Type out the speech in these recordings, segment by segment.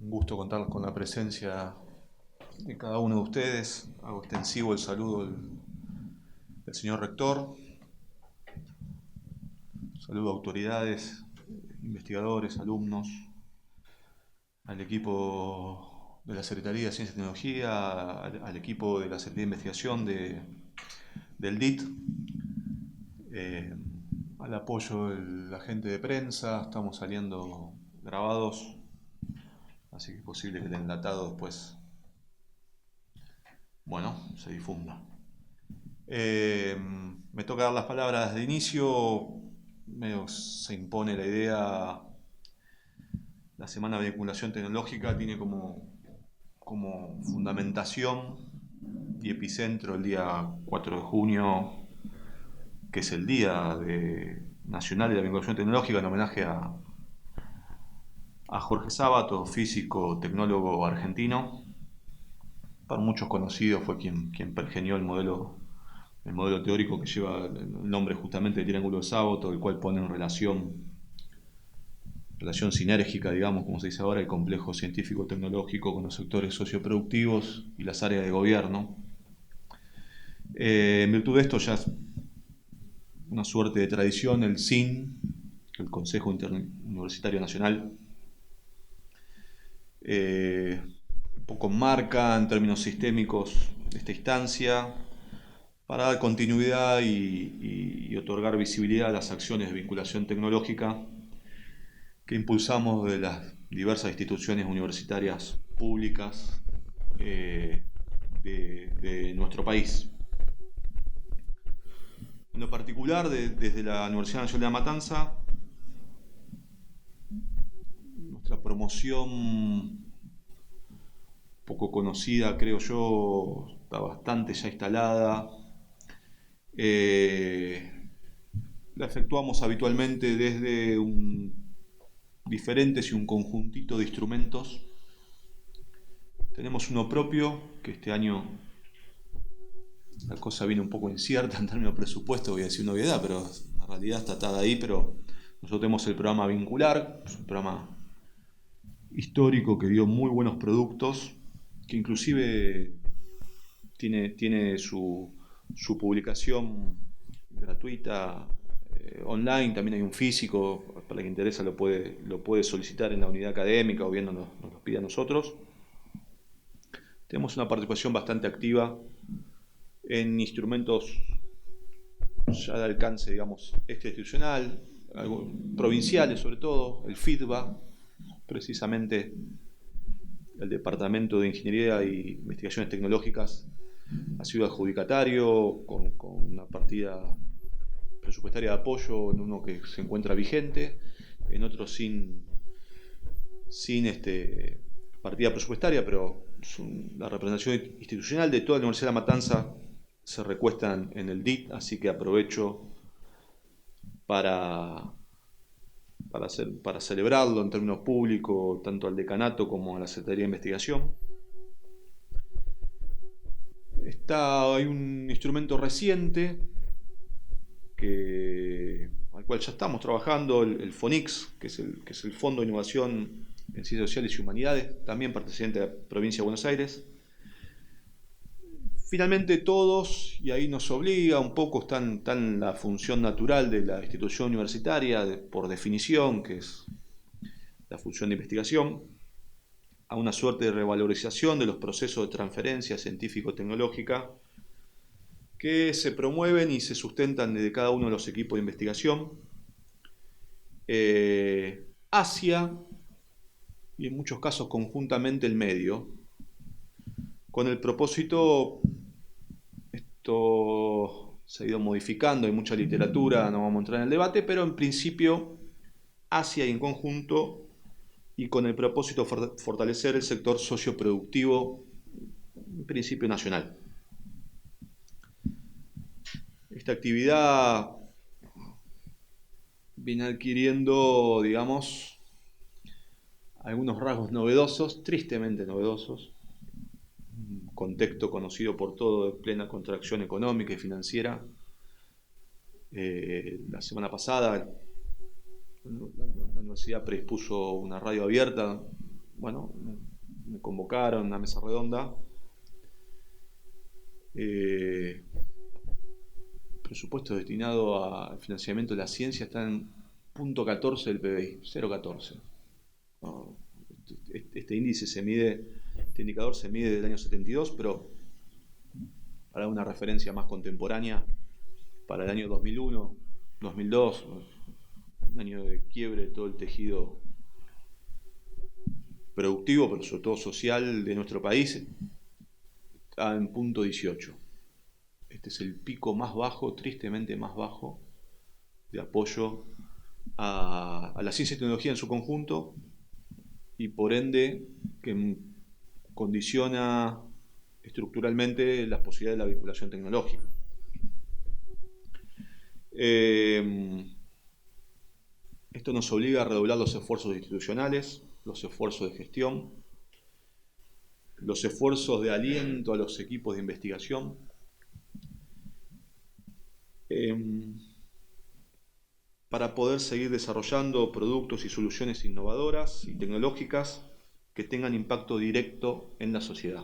Un gusto contar con la presencia de cada uno de ustedes. Hago extensivo el saludo del señor rector. Saludo a autoridades, investigadores, alumnos, al equipo de la Secretaría de Ciencia y Tecnología, al equipo de la Secretaría de Investigación del DIT, al apoyo de la gente de prensa. Estamos saliendo grabados, así que es posible que el enlatado después, se difunda. Me toca dar las palabras de inicio. Medio se impone la idea. La Semana de Vinculación Tecnológica tiene como fundamentación y epicentro el día 4 de junio, que es el Día Nacional de la Vinculación Tecnológica, en homenaje a Jorge Sábato, físico, tecnólogo argentino. Para muchos conocido, fue quien pergenió el modelo teórico que lleva el nombre justamente de triángulo de Sábato, el cual pone en relación sinérgica, digamos, como se dice ahora, el complejo científico-tecnológico con los sectores socioproductivos y las áreas de gobierno. En virtud de esto, ya es una suerte de tradición, el CIN, el Consejo Interuniversitario Nacional, un poco marca en términos sistémicos esta instancia para dar continuidad y otorgar visibilidad a las acciones de vinculación tecnológica que impulsamos de las diversas instituciones universitarias públicas de nuestro país. En lo particular, desde la Universidad Nacional de La Matanza, nuestra promoción, poco conocida, creo yo, está bastante ya instalada. La efectuamos habitualmente desde diferentes y un conjuntito de instrumentos. Tenemos uno propio, que este año la cosa viene un poco incierta en términos de presupuesto, voy a decir una obviedad, pero en realidad está atada ahí. Pero nosotros tenemos el programa Vincular, es un programa histórico que dio muy buenos productos, que inclusive tiene su publicación gratuita online. También hay un físico, para quien interesa lo puede solicitar en la unidad académica o bien nos lo pide a nosotros. Tenemos una participación bastante activa en instrumentos ya de alcance, digamos, extrainstitucional, provinciales sobre todo, el FIDBA, precisamente el Departamento de Ingeniería e Investigaciones Tecnológicas ha sido adjudicatario con una partida presupuestaria de apoyo en uno que se encuentra vigente, en otro sin partida presupuestaria, pero la representación institucional de toda la Universidad de La Matanza se recuestan en el DIT, así que aprovecho para celebrarlo en términos públicos, tanto al decanato como a la Secretaría de Investigación. Hay un instrumento reciente al cual ya estamos trabajando, el FONIX, que es el Fondo de Innovación en Ciencias Sociales y Humanidades, también perteneciente a la provincia de Buenos Aires. Finalmente todos, y ahí nos obliga un poco, está en la función natural de la institución universitaria, por definición, que es la función de investigación, a una suerte de revalorización de los procesos de transferencia científico-tecnológica que se promueven y se sustentan desde cada uno de los equipos de investigación hacia, y en muchos casos conjuntamente, el medio, con el propósito, esto se ha ido modificando, hay mucha literatura, no vamos a entrar en el debate, pero en principio hacia y en conjunto, y con el propósito de fortalecer el sector socioproductivo, en principio nacional. Esta actividad viene adquiriendo, digamos, algunos rasgos novedosos, tristemente novedosos, un contexto conocido por todo de plena contracción económica y financiera. La semana pasada la universidad predispuso una radio abierta bueno, me convocaron a una mesa redonda. Presupuesto destinado al financiamiento de la ciencia está en 0,14 del PBI, 0,14. No, este índice se mide, este indicador se mide desde el año 72, pero para una referencia más contemporánea, para el año 2001, 2002, un año de quiebre de todo el tejido productivo, pero sobre todo social de nuestro país, está en 0,18. Este es el pico más bajo, tristemente más bajo, de apoyo a la ciencia y tecnología en su conjunto y por ende que condiciona estructuralmente las posibilidades de la vinculación tecnológica. Esto nos obliga a redoblar los esfuerzos institucionales, los esfuerzos de gestión, los esfuerzos de aliento a los equipos de investigación, para poder seguir desarrollando productos y soluciones innovadoras y tecnológicas que tengan impacto directo en la sociedad.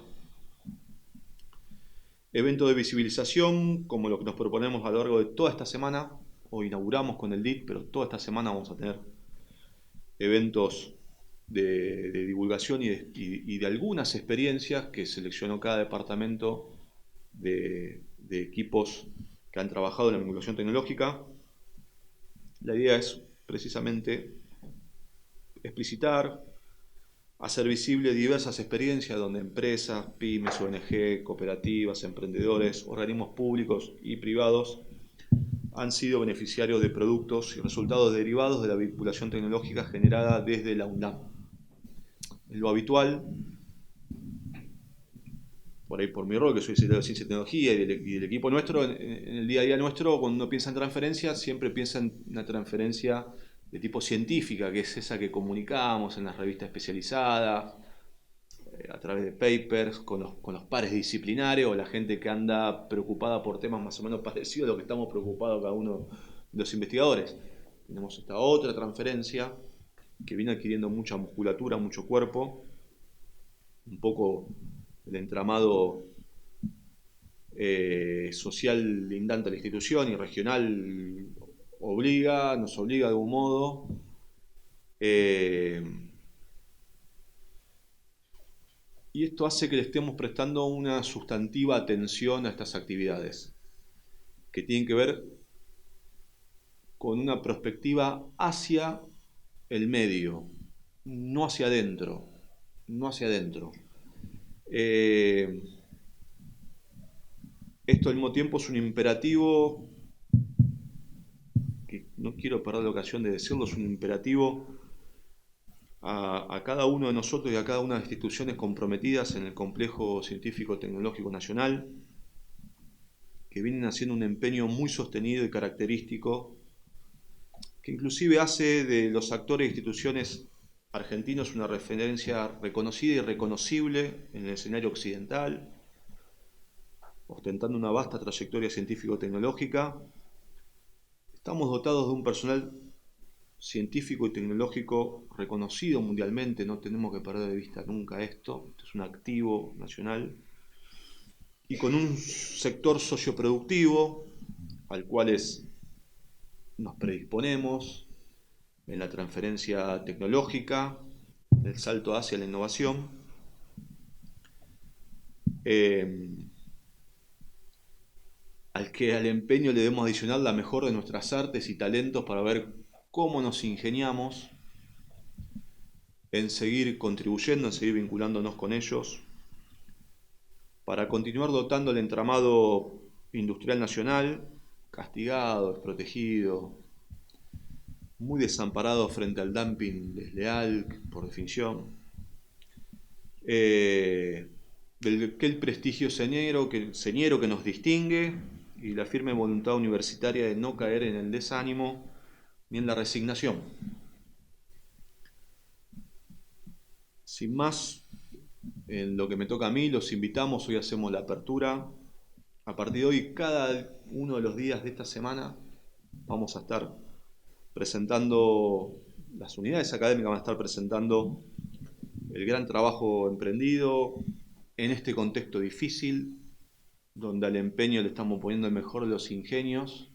Eventos de visibilización, como lo que nos proponemos a lo largo de toda esta semana, o inauguramos con el DIT, pero toda esta semana vamos a tener eventos de divulgación y de algunas experiencias que seleccionó cada departamento de equipos que han trabajado en la vinculación tecnológica. La idea es precisamente explicitar, hacer visible diversas experiencias donde empresas, pymes, ONG, cooperativas, emprendedores, organismos públicos y privados han sido beneficiarios de productos y resultados derivados de la vinculación tecnológica generada desde la UNAM. En lo habitual, por ahí por mi rol, que soy secretario de Ciencia y Tecnología y del equipo nuestro, en el día a día nuestro, cuando uno piensa en transferencia, siempre piensa en una transferencia de tipo científica, que es esa que comunicamos en las revistas especializadas, a través de papers, con los pares disciplinarios, o la gente que anda preocupada por temas más o menos parecidos a lo que estamos preocupados cada uno de los investigadores. Tenemos esta otra transferencia que viene adquiriendo mucha musculatura, mucho cuerpo, un poco el entramado social lindante a la institución y regional nos obliga de algún modo. Y esto hace que le estemos prestando una sustantiva atención a estas actividades, que tienen que ver con una perspectiva hacia el medio, no hacia adentro, no hacia adentro. Esto al mismo tiempo es un imperativo, que no quiero perder la ocasión de decirlo, es un imperativo a cada uno de nosotros y a cada una de las instituciones comprometidas en el complejo científico-tecnológico nacional, que vienen haciendo un empeño muy sostenido y característico, que inclusive hace de los actores e instituciones argentinos una referencia reconocida y reconocible en el escenario occidental, ostentando una vasta trayectoria científico-tecnológica. Estamos dotados de un personal científico y tecnológico reconocido mundialmente, no tenemos que perder de vista nunca esto es un activo nacional, y con un sector socioproductivo al cual nos predisponemos en la transferencia tecnológica, el salto hacia la innovación, al empeño le debemos adicionar la mejor de nuestras artes y talentos para ver cómo nos ingeniamos en seguir contribuyendo, en seguir vinculándonos con ellos, para continuar dotando el entramado industrial nacional, castigado, desprotegido, muy desamparado frente al dumping desleal, por definición, del que el prestigio señero que nos distingue y la firme voluntad universitaria de no caer en el desánimo ni en la resignación. Sin más, en lo que me toca a mí, los invitamos, hoy hacemos la apertura. A partir de hoy, cada uno de los días de esta semana, vamos a estar presentando, las unidades académicas van a estar presentando el gran trabajo emprendido en este contexto difícil, donde al empeño le estamos poniendo el mejor de los ingenios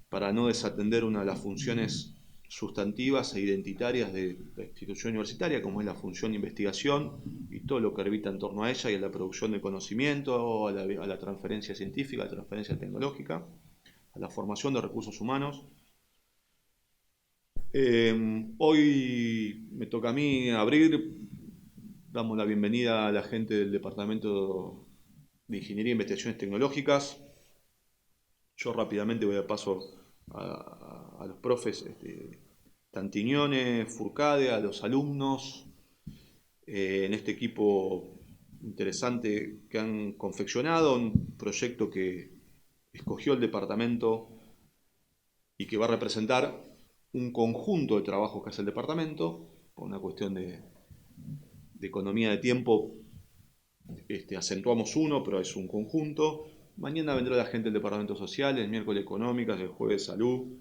para no desatender una de las funciones sustantivas e identitarias de la institución universitaria, como es la función de investigación y todo lo que orbita en torno a ella y a la producción de conocimiento, a la transferencia científica, a la transferencia tecnológica, a la formación de recursos humanos. Hoy me toca a mí abrir, damos la bienvenida a la gente del Departamento de Ingeniería e Investigaciones Tecnológicas. Yo rápidamente voy a paso a los profes Tantignone, Furcade, a los alumnos, en este equipo interesante que han confeccionado un proyecto que escogió el departamento y que va a representar un conjunto de trabajos que hace el departamento, por una cuestión de economía de tiempo, acentuamos uno, pero es un conjunto. Mañana vendrá la gente del departamento social, el miércoles económicas, el jueves salud,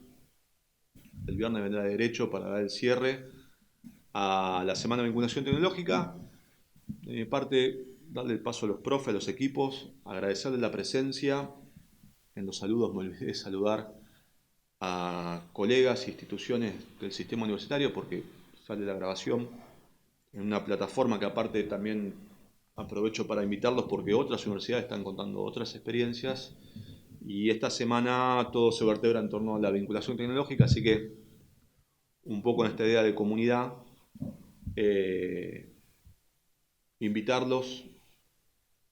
el viernes vendrá derecho para dar el cierre a la semana de vinculación tecnológica. De mi parte, darle el paso a los profes, a los equipos, agradecerles la presencia. En los saludos me olvidé de saludar a colegas e instituciones del sistema universitario porque sale la grabación en una plataforma que aparte también aprovecho para invitarlos porque otras universidades están contando otras experiencias y esta semana todo se vertebra en torno a la vinculación tecnológica, así que un poco en esta idea de comunidad, invitarlos,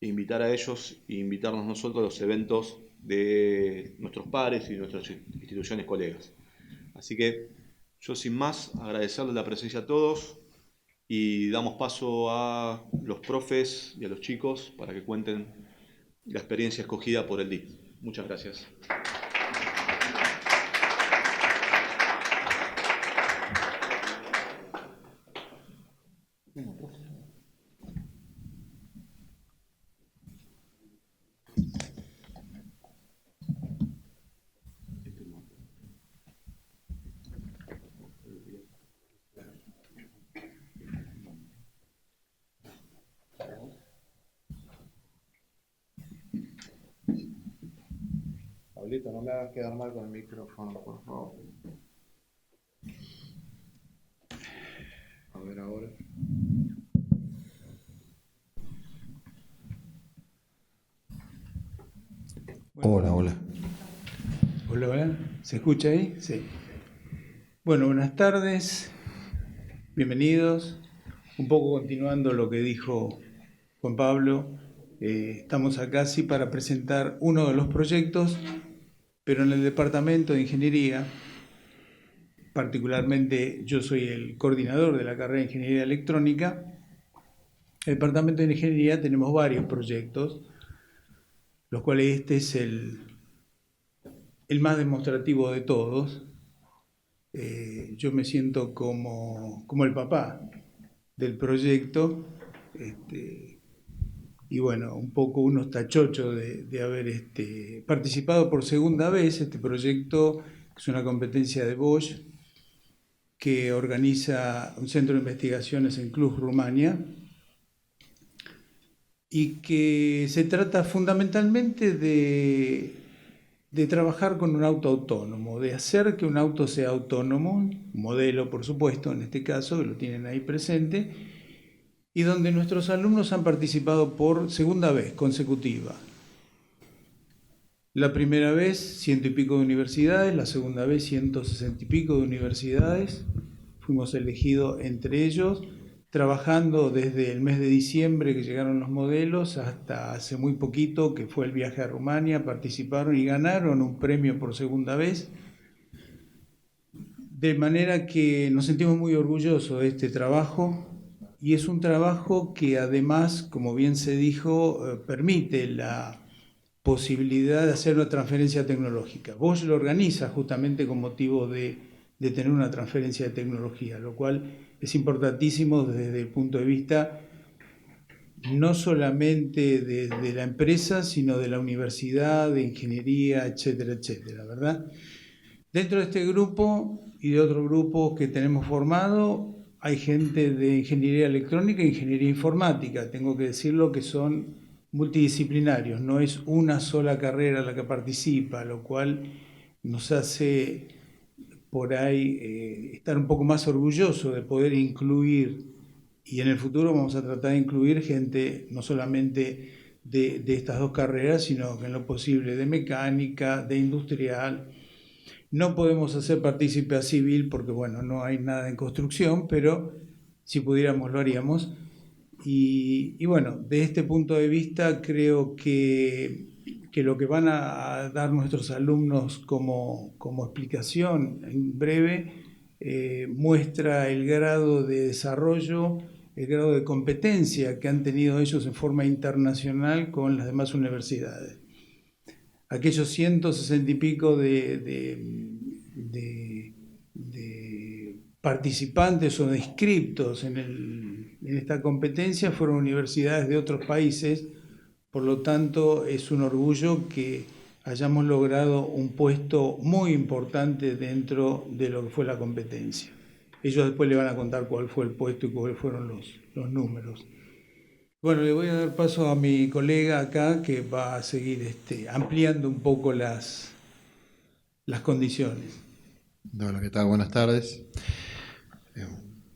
invitar a ellos e invitarnos nosotros a los eventos de nuestros pares y nuestras instituciones colegas. Así que yo sin más agradecerles la presencia a todos y damos paso a los profes y a los chicos para que cuenten la experiencia escogida por el DIT. Muchas gracias. Pablito, no me hagas quedar mal con el micrófono, por favor. A ver ahora. Bueno, Hola, hola. hola, hola. ¿Se escucha ahí? Sí. Bueno, buenas tardes. Bienvenidos. Un poco continuando lo que dijo Juan Pablo. Estamos acá sí para presentar uno de los proyectos, pero en el departamento de ingeniería, particularmente yo soy el coordinador de la carrera de ingeniería electrónica. En el departamento de ingeniería tenemos varios proyectos, los cuales este es el más demostrativo de todos. Yo me siento como el papá del proyecto, y bueno, un poco uno está chocho de haber participado por segunda vez. Este proyecto es una competencia de Bosch que organiza un centro de investigaciones en Cluj, Rumania, y que se trata fundamentalmente de trabajar con un auto autónomo, de hacer que un auto sea autónomo, un modelo por supuesto, en este caso, que lo tienen ahí presente, y donde nuestros alumnos han participado por segunda vez consecutiva. La primera vez 100 y pico de universidades, la segunda vez 160 y pico de universidades, fuimos elegidos entre ellos, trabajando desde el mes de diciembre que llegaron los modelos hasta hace muy poquito que fue el viaje a Rumania, participaron y ganaron un premio por segunda vez. De manera que nos sentimos muy orgullosos de este trabajo y es un trabajo que además, como bien se dijo, permite la posibilidad de hacer una transferencia tecnológica. Bosch lo organiza justamente con motivo de tener una transferencia de tecnología, lo cual es importantísimo desde el punto de vista no solamente de la empresa, sino de la universidad, de ingeniería, etcétera, etcétera, ¿verdad? Dentro de este grupo y de otros grupos que tenemos formado, hay gente de ingeniería electrónica e ingeniería informática. Tengo que decirlo que son multidisciplinarios, no es una sola carrera la que participa, lo cual nos hace por ahí estar un poco más orgulloso de poder incluir, y en el futuro vamos a tratar de incluir gente no solamente de estas dos carreras, sino que en lo posible de mecánica, de industrial. No podemos hacer partícipe a civil porque, bueno, no hay nada en construcción, pero si pudiéramos lo haríamos. Y bueno, de este punto de vista creo que lo que van a dar nuestros alumnos como explicación en breve muestra el grado de desarrollo, el grado de competencia que han tenido ellos en forma internacional con las demás universidades. Aquellos 160 y pico de participantes o de inscriptos en esta competencia fueron universidades de otros países, por lo tanto es un orgullo que hayamos logrado un puesto muy importante dentro de lo que fue la competencia. Ellos después le van a contar cuál fue el puesto y cuáles fueron los números. Bueno, le voy a dar paso a mi colega acá que va a seguir ampliando un poco las condiciones. Hola, ¿qué tal? Buenas tardes.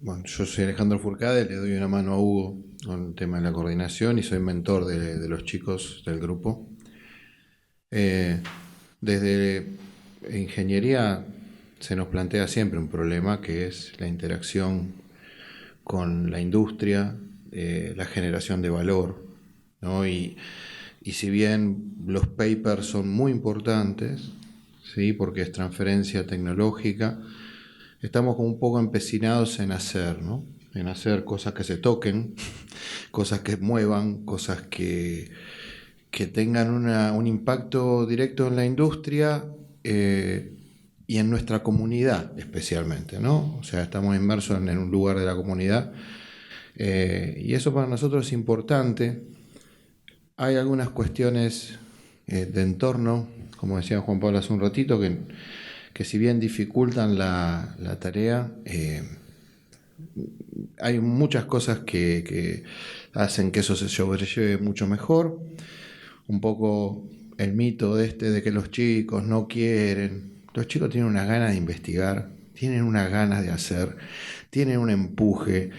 Bueno, yo soy Alejandro Furcade, le doy una mano a Hugo con el tema de la coordinación y soy mentor de los chicos del grupo. Desde ingeniería se nos plantea siempre un problema que es la interacción con la industria, la generación de valor, ¿no? Y si bien los papers son muy importantes, ¿sí? Porque es transferencia tecnológica, estamos como un poco empecinados en hacer, ¿no? En hacer cosas que se toquen, cosas que muevan, cosas que tengan un impacto directo en la industria y en nuestra comunidad especialmente, ¿no? O sea, estamos inmersos en un lugar de la comunidad y eso para nosotros es importante. Hay algunas cuestiones de entorno, como decía Juan Pablo hace un ratito, que si bien dificultan la tarea, hay muchas cosas que hacen que eso se sobrelleve mucho mejor. Un poco el mito de que los chicos no quieren. Los chicos tienen unas ganas de investigar, tienen unas ganas de hacer, tienen un empuje.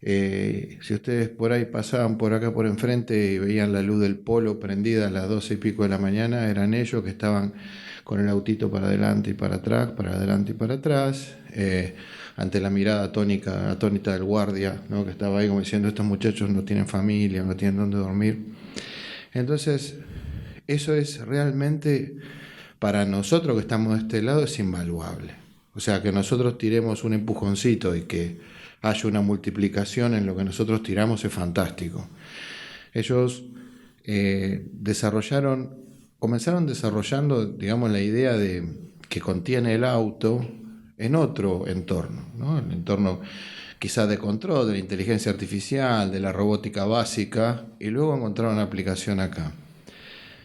Si ustedes por ahí pasaban por acá por enfrente y veían la luz del polo prendida a las 12 y pico de la mañana, eran ellos que estaban con el autito para adelante y para atrás, para adelante y para atrás, ante la mirada atónita del guardia, ¿no? Que estaba ahí como diciendo, estos muchachos no tienen familia, no tienen dónde dormir. Entonces, eso es realmente, para nosotros que estamos de este lado, es invaluable. O sea, que nosotros tiremos un empujoncito y que haya una multiplicación en lo que nosotros tiramos es fantástico. Ellos comenzaron desarrollando, digamos, la idea que contiene el auto en otro entorno, ¿no? El entorno quizás de control, de la inteligencia artificial, de la robótica básica, y luego encontraron aplicación acá.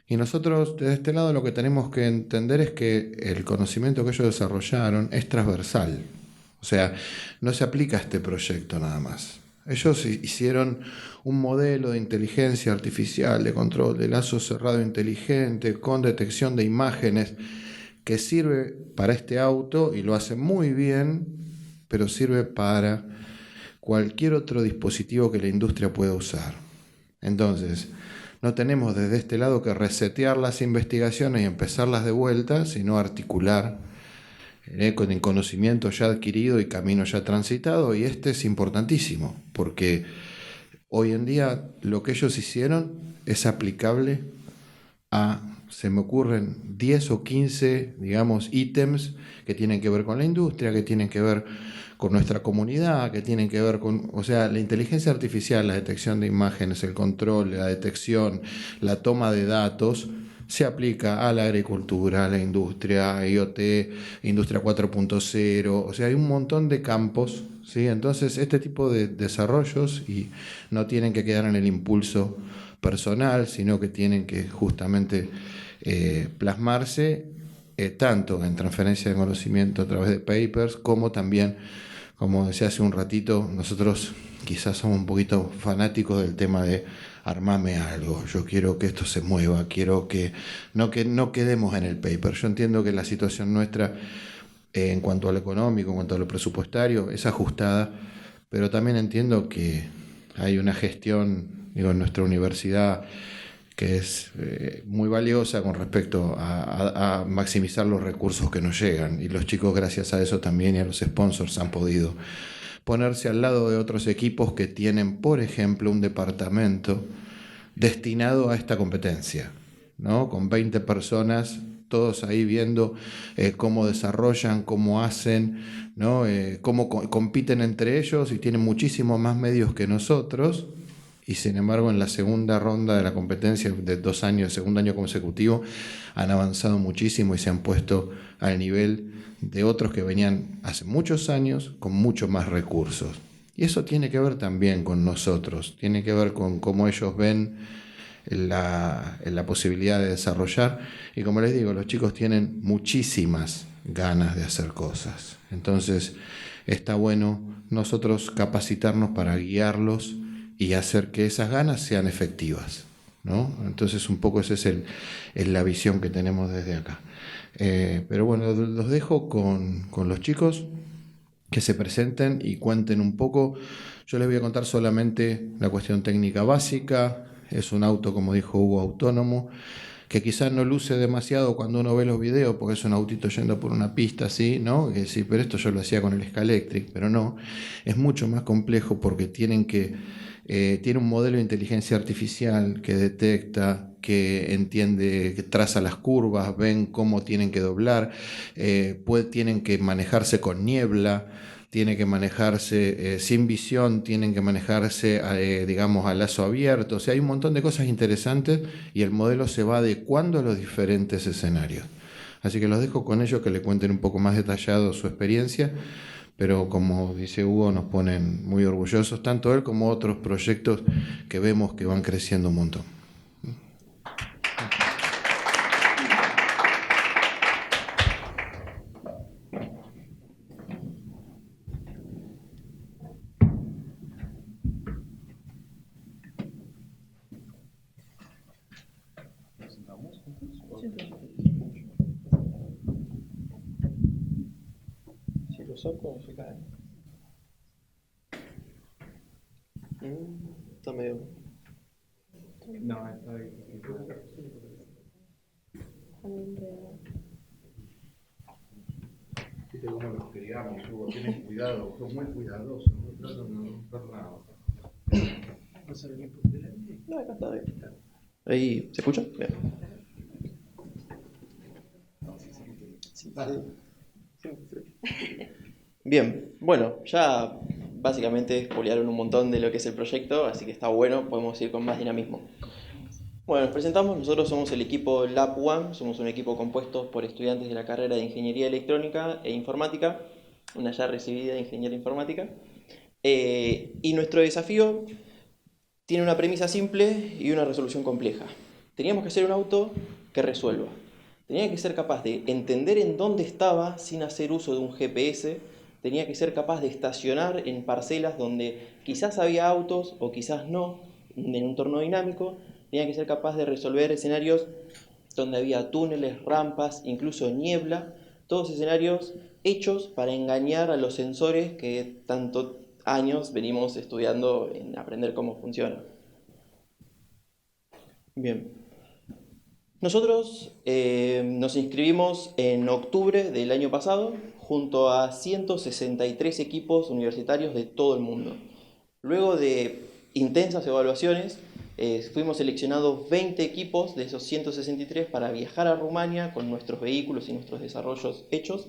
Y nosotros, desde este lado, lo que tenemos que entender es que el conocimiento que ellos desarrollaron es transversal. O sea, no se aplica a este proyecto nada más. Ellos hicieron un modelo de inteligencia artificial, de control de lazo cerrado inteligente, con detección de imágenes, que sirve para este auto y lo hace muy bien, pero sirve para cualquier otro dispositivo que la industria pueda usar. Entonces, no tenemos desde este lado que resetear las investigaciones y empezarlas de vuelta, sino articular con el conocimiento ya adquirido y camino ya transitado, y este es importantísimo, porque hoy en día lo que ellos hicieron es aplicable a, se me ocurren 10 o 15, digamos, ítems que tienen que ver con la industria, que tienen que ver con nuestra comunidad, que tienen que ver con, o sea, la inteligencia artificial, la detección de imágenes, el control, la detección, la toma de datos, se aplica a la agricultura, a la industria, IoT, industria 4.0, o sea, hay un montón de campos, ¿sí? Entonces, este tipo de desarrollos y no tienen que quedar en el impulso personal, sino que tienen que justamente plasmarse tanto en transferencia de conocimiento a través de papers, como también como decía hace un ratito, nosotros quizás somos un poquito fanáticos del tema de armame algo, yo quiero que esto se mueva, quiero que no quedemos en el paper. Yo entiendo que la situación nuestra en cuanto a lo económico, en cuanto a lo presupuestario, es ajustada, pero también entiendo que hay una gestión, digo, en nuestra universidad que es muy valiosa con respecto a maximizar los recursos que nos llegan, y los chicos, gracias a eso también y a los sponsors, han podido ponerse al lado de otros equipos que tienen, por ejemplo, un departamento destinado a esta competencia, ¿no? Con 20 personas, todos ahí viendo cómo desarrollan, cómo hacen, ¿no? Cómo compiten entre ellos, y tienen muchísimos más medios que nosotros, y sin embargo en la segunda ronda de la competencia de 2 años, segundo año consecutivo, han avanzado muchísimo y se han puesto al nivel de otros que venían hace muchos años con mucho más recursos. Y eso tiene que ver también con nosotros, tiene que ver con cómo ellos ven la posibilidad de desarrollar. Y como les digo, los chicos tienen muchísimas ganas de hacer cosas. Entonces está bueno nosotros capacitarnos para guiarlos y hacer que esas ganas sean efectivas, ¿no? Entonces un poco esa es la visión que tenemos desde acá. Pero bueno, los dejo con los chicos, que se presenten y cuenten un poco. Yo les voy a contar solamente la cuestión técnica básica. Es un auto, como dijo Hugo, autónomo, que quizás no luce demasiado cuando uno ve los videos, porque es un autito yendo por una pista así, ¿no? Que sí, pero esto yo lo hacía con el Scalextric, pero no. Es mucho más complejo porque tiene un modelo de inteligencia artificial que detecta, que entiende, que traza las curvas, ven cómo tienen que doblar, tienen que manejarse con niebla, tiene que manejarse sin visión, tienen que manejarse, digamos, a lazo abierto. O sea, hay un montón de cosas interesantes y el modelo se va adecuando a los diferentes escenarios. Así que los dejo con ellos, que le cuenten un poco más detallado su experiencia, pero como dice Hugo, nos ponen muy orgullosos, tanto él como otros proyectos que vemos que van creciendo un montón. Si lo saco, se cae. Está medio. No, está difícil. Viste cómo los criamos, Hugo, tienen cuidado, son muy cuidadosos, no tratan de romper nada. No, acá está bien. Ahí, ¿se escucha? Bien. Sí. Bien, bueno, ya básicamente spoilearon un montón de lo que es el proyecto, así que está bueno, podemos ir con más dinamismo. Bueno, nos presentamos, nosotros somos el equipo Lab One, somos un equipo compuesto por estudiantes de la carrera de Ingeniería Electrónica e Informática, una ya recibida de Ingeniería Informática, y nuestro desafío tiene una premisa simple y una resolución compleja. Teníamos que hacer un auto que resuelva. Tenía que ser capaz de entender en dónde estaba sin hacer uso de un GPS, tenía que ser capaz de estacionar en parcelas donde quizás había autos o quizás no, en un entorno dinámico, tenía que ser capaz de resolver escenarios donde había túneles, rampas, incluso niebla, todos escenarios hechos para engañar a los sensores que tanto años venimos estudiando en aprender cómo funciona. Bien. Nosotros nos inscribimos en octubre del año pasado junto a 163 equipos universitarios de todo el mundo. Luego de intensas evaluaciones, fuimos seleccionados 20 equipos de esos 163 para viajar a Rumania con nuestros vehículos y nuestros desarrollos hechos,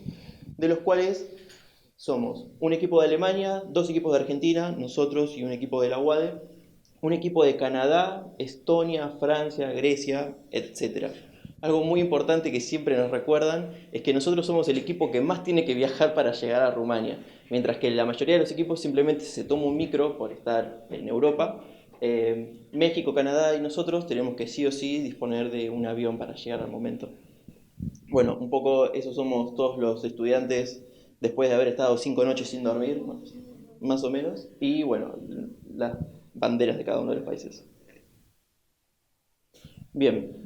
de los cuales somos un equipo de Alemania, 2 equipos de Argentina, nosotros y un equipo de la UADE, un equipo de Canadá, Estonia, Francia, Grecia, etc. Algo muy importante que siempre nos recuerdan es que nosotros somos el equipo que más tiene que viajar para llegar a Rumania, mientras que la mayoría de los equipos simplemente se toma un micro por estar en Europa. México, Canadá y nosotros tenemos que sí o sí disponer de un avión para llegar al momento. Bueno, un poco esos somos todos los estudiantes después de haber estado 5 noches sin dormir, más o menos, y bueno, las banderas de cada uno de los países. Bien,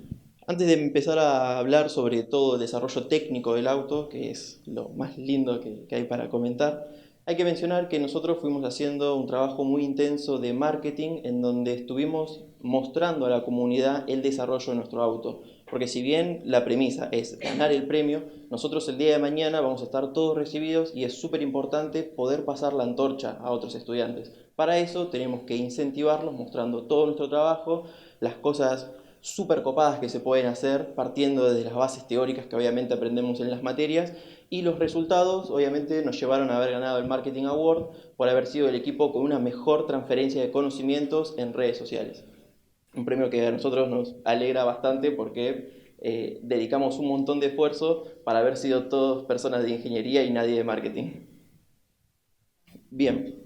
antes de empezar a hablar sobre todo el desarrollo técnico del auto, que es lo más lindo que hay para comentar, hay que mencionar que nosotros fuimos haciendo un trabajo muy intenso de marketing en donde estuvimos mostrando a la comunidad el desarrollo de nuestro auto. Porque si bien la premisa es ganar el premio, nosotros el día de mañana vamos a estar todos recibidos y es súper importante poder pasar la antorcha a otros estudiantes. Para eso tenemos que incentivarlos mostrando todo nuestro trabajo, las cosas súper copadas que se pueden hacer partiendo desde las bases teóricas que obviamente aprendemos en las materias, y los resultados obviamente nos llevaron a haber ganado el Marketing Award por haber sido el equipo con una mejor transferencia de conocimientos en redes sociales. Un premio que a nosotros nos alegra bastante porque dedicamos un montón de esfuerzo para haber sido todos personas de ingeniería y nadie de marketing. Bien,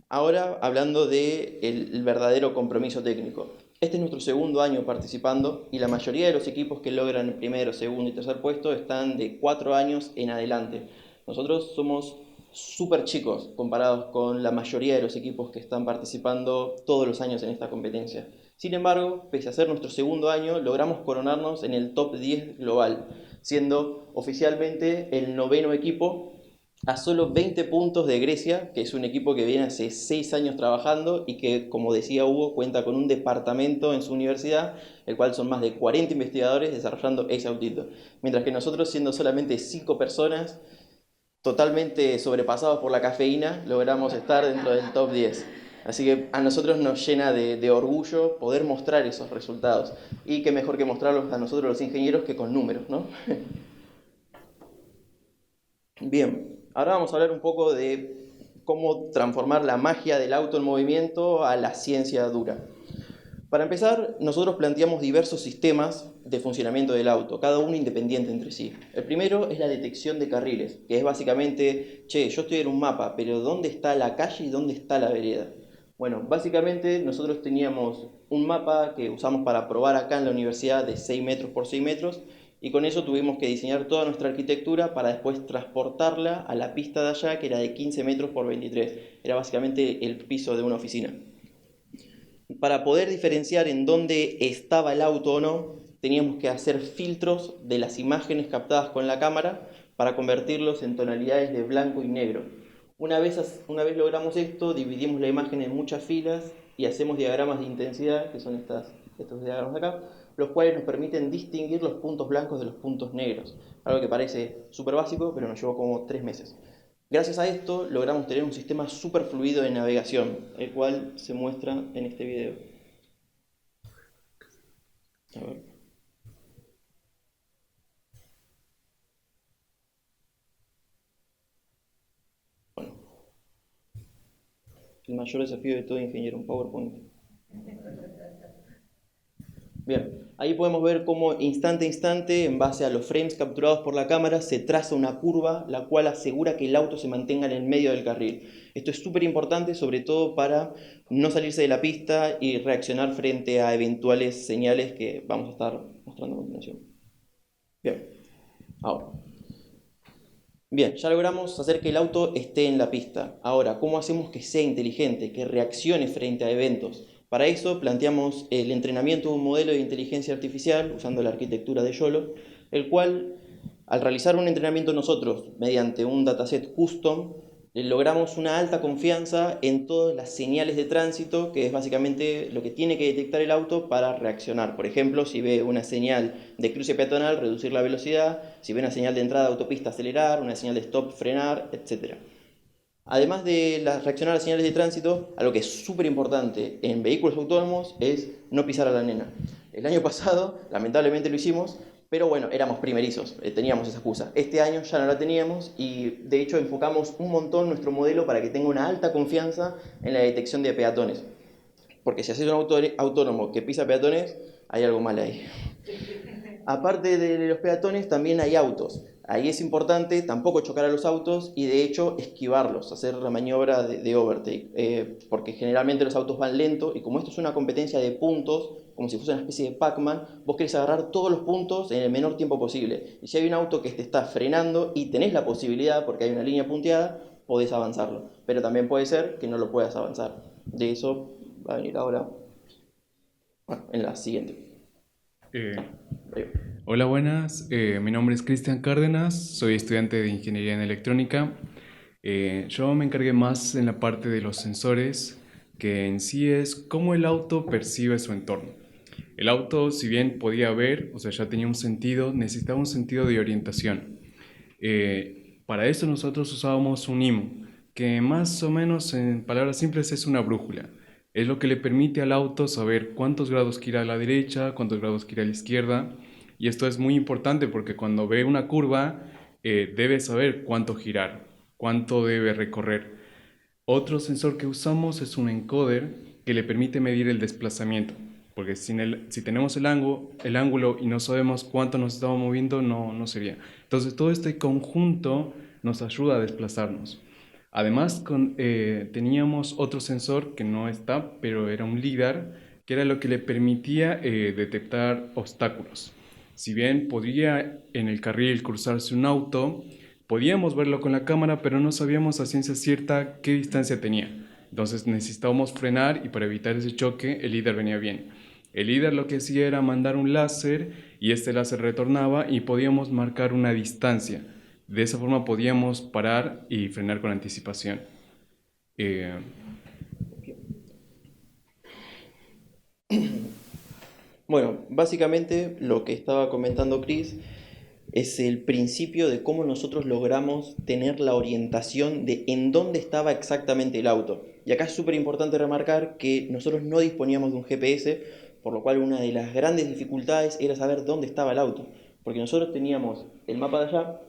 ahora hablando del verdadero compromiso técnico. Este es nuestro segundo año participando y la mayoría de los equipos que logran el primero, segundo y tercer puesto están de 4 años en adelante. Nosotros somos súper chicos comparados con la mayoría de los equipos que están participando todos los años en esta competencia. Sin embargo, pese a ser nuestro segundo año, logramos coronarnos en el top 10 global, siendo oficialmente el 9º equipo a solo 20 puntos de Grecia, que es un equipo que viene hace 6 años trabajando y que, como decía Hugo, cuenta con un departamento en su universidad, el cual son más de 40 investigadores desarrollando ese autito. Mientras que nosotros, siendo solamente 5 personas, totalmente sobrepasados por la cafeína, logramos estar dentro del top 10. Así que a nosotros nos llena de orgullo poder mostrar esos resultados. Y qué mejor que mostrarlos a nosotros los ingenieros que con números, ¿no? Bien, ahora vamos a hablar un poco de cómo transformar la magia del auto en movimiento a la ciencia dura. Para empezar, nosotros planteamos diversos sistemas de funcionamiento del auto, cada uno independiente entre sí. El primero es la detección de carriles, que es básicamente, yo estoy en un mapa, pero ¿dónde está la calle y dónde está la vereda? Bueno, básicamente nosotros teníamos un mapa que usamos para probar acá en la universidad de 6 metros por 6 metros, y con eso tuvimos que diseñar toda nuestra arquitectura para después transportarla a la pista de allá, que era de 15 metros por 23. Era básicamente el piso de una oficina. Para poder diferenciar en dónde estaba el auto o no, teníamos que hacer filtros de las imágenes captadas con la cámara para convertirlos en tonalidades de blanco y negro. Una vez logramos esto, dividimos la imagen en muchas filas y hacemos diagramas de intensidad, que son estos diagramas de acá, los cuales nos permiten distinguir los puntos blancos de los puntos negros. Algo que parece súper básico, pero nos llevó como 3 meses. Gracias a esto logramos tener un sistema súper fluido de navegación, el cual se muestra en este video. A ver. Bueno. El mayor desafío de todo ingeniero, un PowerPoint. Bien, ahí podemos ver cómo instante a instante, en base a los frames capturados por la cámara, se traza una curva, la cual asegura que el auto se mantenga en el medio del carril. Esto es súper importante, sobre todo para no salirse de la pista y reaccionar frente a eventuales señales que vamos a estar mostrando a continuación. Bien, ahora. Bien, ya logramos hacer que el auto esté en la pista. Ahora, ¿cómo hacemos que sea inteligente, que reaccione frente a eventos? Para eso planteamos el entrenamiento de un modelo de inteligencia artificial usando la arquitectura de YOLO, el cual, al realizar un entrenamiento nosotros mediante un dataset custom, logramos una alta confianza en todas las señales de tránsito, que es básicamente lo que tiene que detectar el auto para reaccionar. Por ejemplo, si ve una señal de cruce peatonal, reducir la velocidad; si ve una señal de entrada de autopista, acelerar; una señal de stop, frenar, etc. Además de reaccionar a las señales de tránsito, algo que es súper importante en vehículos autónomos es no pisar a la nena. El año pasado, lamentablemente lo hicimos, pero bueno, éramos primerizos, teníamos esa excusa. Este año ya no la teníamos y de hecho enfocamos un montón nuestro modelo para que tenga una alta confianza en la detección de peatones. Porque si haces un auto autónomo que pisa peatones, hay algo mal ahí. Aparte de los peatones, también hay autos. Ahí es importante tampoco chocar a los autos y de hecho esquivarlos, hacer la maniobra de overtake, porque generalmente los autos van lento y como esto es una competencia de puntos, como si fuese una especie de Pac-Man, vos querés agarrar todos los puntos en el menor tiempo posible. Y si hay un auto que te está frenando y tenés la posibilidad, porque hay una línea punteada, podés avanzarlo. Pero también puede ser que no lo puedas avanzar. De eso va a venir ahora, bueno, en la siguiente. Hola, buenas. Mi nombre es Cristian Cárdenas, soy estudiante de Ingeniería en Electrónica. Yo me encargué más en la parte de los sensores, que en sí es cómo el auto percibe su entorno. El auto, si bien podía ver, o sea, ya tenía un sentido, necesitaba un sentido de orientación. Para eso nosotros usábamos un IMU, que más o menos en palabras simples es una brújula. Es lo que le permite al auto saber cuántos grados gira a la derecha, cuántos grados gira a la izquierda. Y esto es muy importante porque cuando ve una curva, debe saber cuánto girar, cuánto debe recorrer. Otro sensor que usamos es un encoder que le permite medir el desplazamiento. Porque si tenemos el ángulo y no sabemos cuánto nos estamos moviendo, no sería. Entonces todo este conjunto nos ayuda a desplazarnos. Además, teníamos otro sensor que no está, pero era un LIDAR, que era lo que le permitía detectar obstáculos. Si bien podría en el carril cruzarse un auto, podíamos verlo con la cámara, pero no sabíamos a ciencia cierta qué distancia tenía. Entonces necesitábamos frenar y para evitar ese choque, el LIDAR venía bien. El LIDAR lo que hacía era mandar un láser y este láser retornaba y podíamos marcar una distancia. De esa forma podíamos parar y frenar con anticipación. Bueno, básicamente lo que estaba comentando Chris es el principio de cómo nosotros logramos tener la orientación de en dónde estaba exactamente el auto. Y acá es súper importante remarcar que nosotros no disponíamos de un GPS, por lo cual una de las grandes dificultades era saber dónde estaba el auto. Porque nosotros teníamos el mapa de allá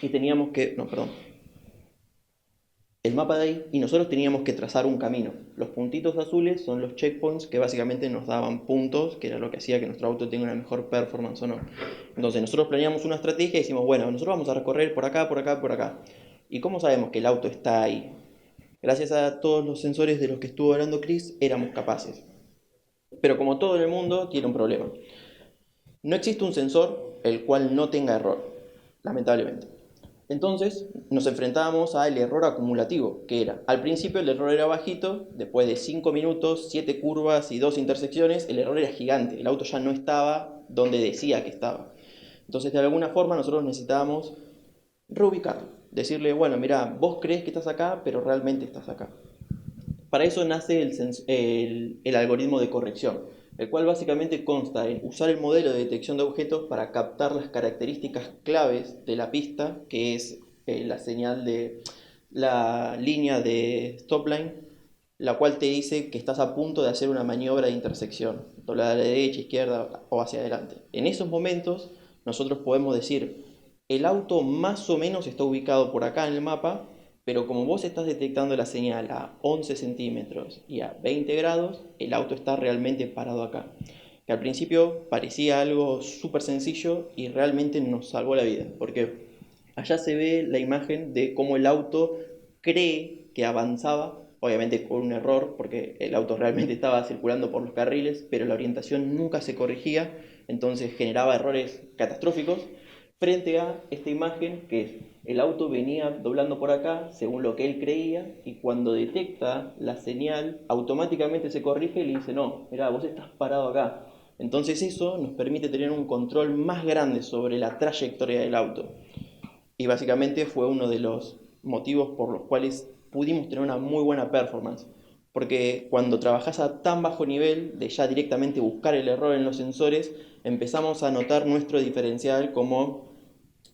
y teníamos que... No, perdón. El mapa de ahí y nosotros teníamos que trazar un camino. Los puntitos azules son los checkpoints que básicamente nos daban puntos, que era lo que hacía que nuestro auto tenga una mejor performance o no. Entonces nosotros planeamos una estrategia y decimos, bueno, nosotros vamos a recorrer por acá, por acá, por acá. ¿Y cómo sabemos que el auto está ahí? Gracias a todos los sensores de los que estuvo hablando Chris, éramos capaces. Pero como todo en el mundo, tiene un problema. No existe un sensor el cual no tenga error, lamentablemente. Entonces nos enfrentábamos al error acumulativo, que era, al principio el error era bajito, después de 5 minutos, 7 curvas y 2 intersecciones, el error era gigante, el auto ya no estaba donde decía que estaba. Entonces de alguna forma nosotros necesitábamos reubicarlo, decirle, bueno, mira, vos crees que estás acá, pero realmente estás acá. Para eso nace el algoritmo de corrección, el cual básicamente consta en usar el modelo de detección de objetos para captar las características claves de la pista, que es la señal de la línea de stop line, la cual te dice que estás a punto de hacer una maniobra de intersección, doblada a la derecha, izquierda o hacia adelante. En esos momentos nosotros podemos decir, el auto más o menos está ubicado por acá en el mapa, pero como vos estás detectando la señal a 11 centímetros y a 20 grados, el auto está realmente parado acá. Que al principio parecía algo súper sencillo y realmente nos salvó la vida, porque allá se ve la imagen de cómo el auto cree que avanzaba, obviamente con un error, porque el auto realmente estaba circulando por los carriles, pero la orientación nunca se corrigía, entonces generaba errores catastróficos, frente a esta imagen que es el auto venía doblando por acá según lo que él creía y cuando detecta la señal automáticamente se corrige y le dice no, mirá, vos estás parado acá. Entonces eso nos permite tener un control más grande sobre la trayectoria del auto y básicamente fue uno de los motivos por los cuales pudimos tener una muy buena performance, porque cuando trabajás a tan bajo nivel de ya directamente buscar el error en los sensores, empezamos a notar nuestro diferencial como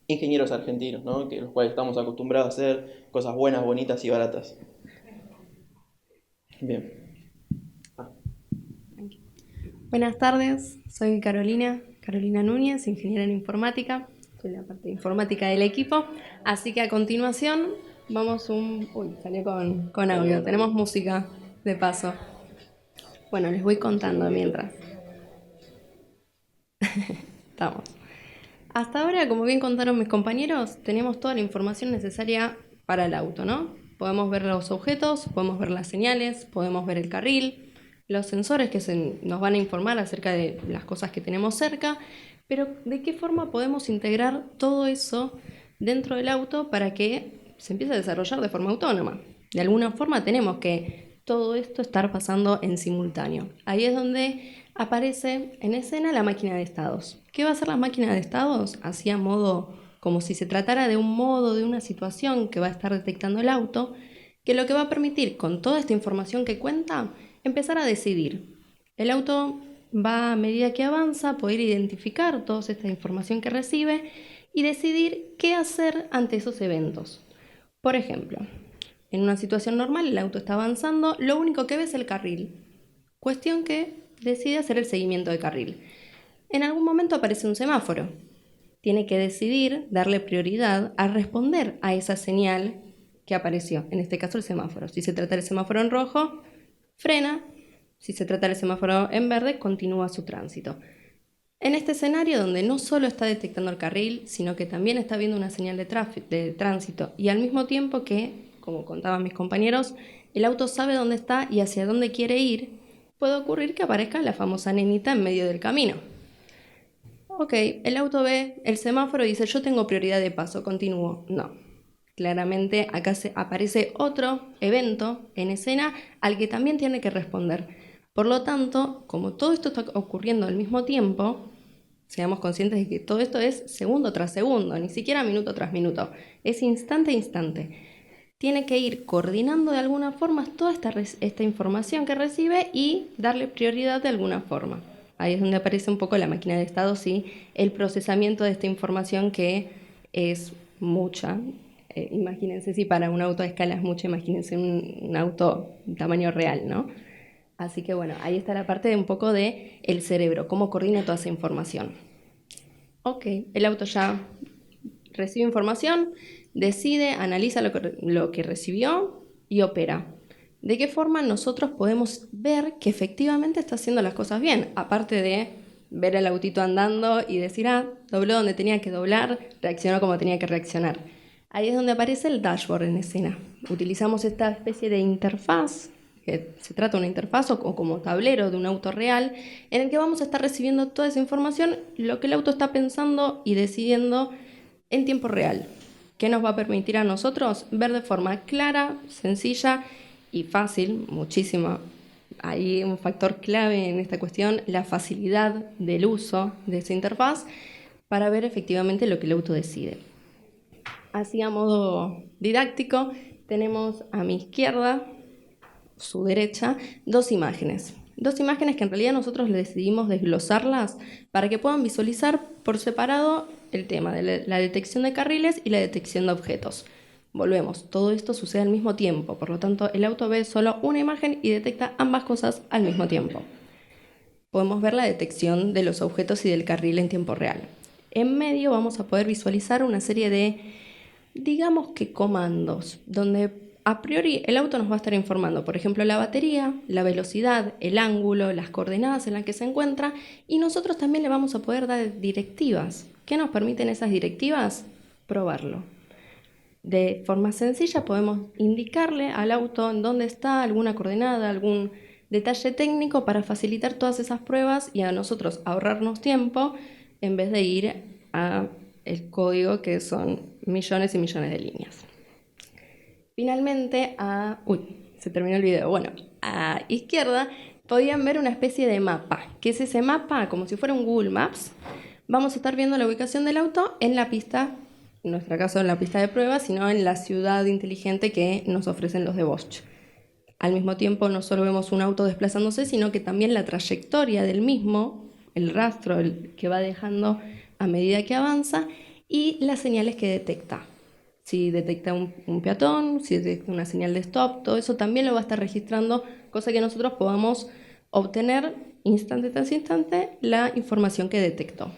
ingenieros argentinos, ¿no? Que los cuales estamos acostumbrados a hacer cosas buenas, bonitas y baratas. Bien. Buenas tardes, soy Carolina Núñez, ingeniera en informática, soy la parte de informática del equipo, así que a continuación vamos salió con audio, tenemos música de paso. Bueno, les voy contando mientras. Estamos. Hasta ahora, como bien contaron mis compañeros, tenemos toda la información necesaria para el auto, ¿no? Podemos ver los objetos, podemos ver las señales, podemos ver el carril, los sensores que nos van a informar acerca de las cosas que tenemos cerca, pero ¿de qué forma podemos integrar todo eso dentro del auto para que se empiece a desarrollar de forma autónoma? De alguna forma tenemos que todo esto estar pasando en simultáneo. Ahí es donde aparece en escena la máquina de estados. ¿Qué va a hacer la máquina de estados? Así a modo, como si se tratara de un modo, de una situación que va a estar detectando el auto, que lo que va a permitir, con toda esta información que cuenta, empezar a decidir. El auto va, a medida que avanza, poder identificar toda esta información que recibe y decidir qué hacer ante esos eventos. Por ejemplo, en una situación normal el auto está avanzando, lo único que ve es el carril. Cuestión que decide hacer el seguimiento de carril. En algún momento aparece un semáforo. Tiene que decidir darle prioridad a responder a esa señal que apareció, en este caso el semáforo. Si se trata del semáforo en rojo, frena. Si se trata del semáforo en verde, continúa su tránsito. En este escenario donde no solo está detectando el carril, sino que también está viendo una señal de tránsito y al mismo tiempo que, como contaban mis compañeros, el auto sabe dónde está y hacia dónde quiere ir, puede ocurrir que aparezca la famosa nenita en medio del camino. Ok, el auto ve el semáforo y dice, yo tengo prioridad de paso, continúo. No, claramente acá aparece otro evento en escena al que también tiene que responder. Por lo tanto, como todo esto está ocurriendo al mismo tiempo, seamos conscientes de que todo esto es segundo tras segundo, ni siquiera minuto tras minuto, es instante a instante. Tiene que ir coordinando de alguna forma toda esta información que recibe y darle prioridad de alguna forma. Ahí es donde aparece un poco la máquina de estados y el procesamiento de esta información que es mucha. Imagínense si para un auto a escala es mucho, imagínense un auto de tamaño real, ¿no? Así que bueno, ahí está la parte de un poco de el cerebro, cómo coordina toda esa información. Ok, el auto ya recibe información, decide, analiza lo que recibió y opera. ¿De qué forma nosotros podemos ver que efectivamente está haciendo las cosas bien? Aparte de ver el autito andando y decir, dobló donde tenía que doblar, reaccionó como tenía que reaccionar. Ahí es donde aparece el dashboard en escena. Utilizamos esta especie de interfaz, que se trata de una interfaz o como tablero de un auto real, en el que vamos a estar recibiendo toda esa información, lo que el auto está pensando y decidiendo en tiempo real, que nos va a permitir a nosotros ver de forma clara, sencilla y fácil, muchísimo. Hay un factor clave en esta cuestión, la facilidad del uso de esa interfaz para ver efectivamente lo que el auto decide. Así a modo didáctico, tenemos a mi izquierda, su derecha, dos imágenes que en realidad nosotros le decidimos desglosarlas para que puedan visualizar por separado el tema de la detección de carriles y la detección de objetos. Volvemos, todo esto sucede al mismo tiempo, por lo tanto el auto ve solo una imagen y detecta ambas cosas al mismo tiempo. Podemos ver la detección de los objetos y del carril en tiempo real. En medio vamos a poder visualizar una serie de, digamos que comandos, donde a priori el auto nos va a estar informando, por ejemplo, la batería, la velocidad, el ángulo, las coordenadas en las que se encuentra, y nosotros también le vamos a poder dar directivas. ¿Qué nos permiten esas directivas? Probarlo. De forma sencilla podemos indicarle al auto en dónde está alguna coordenada, algún detalle técnico para facilitar todas esas pruebas y a nosotros ahorrarnos tiempo en vez de ir a el código que son millones y millones de líneas. Finalmente, se terminó el video. Bueno, a izquierda podían ver una especie de mapa. ¿Qué es ese mapa? Como si fuera un Google Maps. Vamos a estar viendo la ubicación del auto en la pista, en nuestro caso en la pista de prueba, sino en la ciudad inteligente que nos ofrecen los de Bosch. Al mismo tiempo no solo vemos un auto desplazándose, sino que también la trayectoria del mismo, el rastro que va dejando a medida que avanza y las señales que detecta. Si detecta un peatón, si detecta una señal de stop, todo eso también lo va a estar registrando, cosa que nosotros podamos obtener instante tras instante la información que detectó.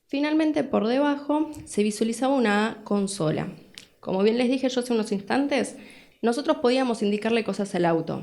Finalmente, por debajo se visualizaba una consola. Como bien les dije yo hace unos instantes, nosotros podíamos indicarle cosas al auto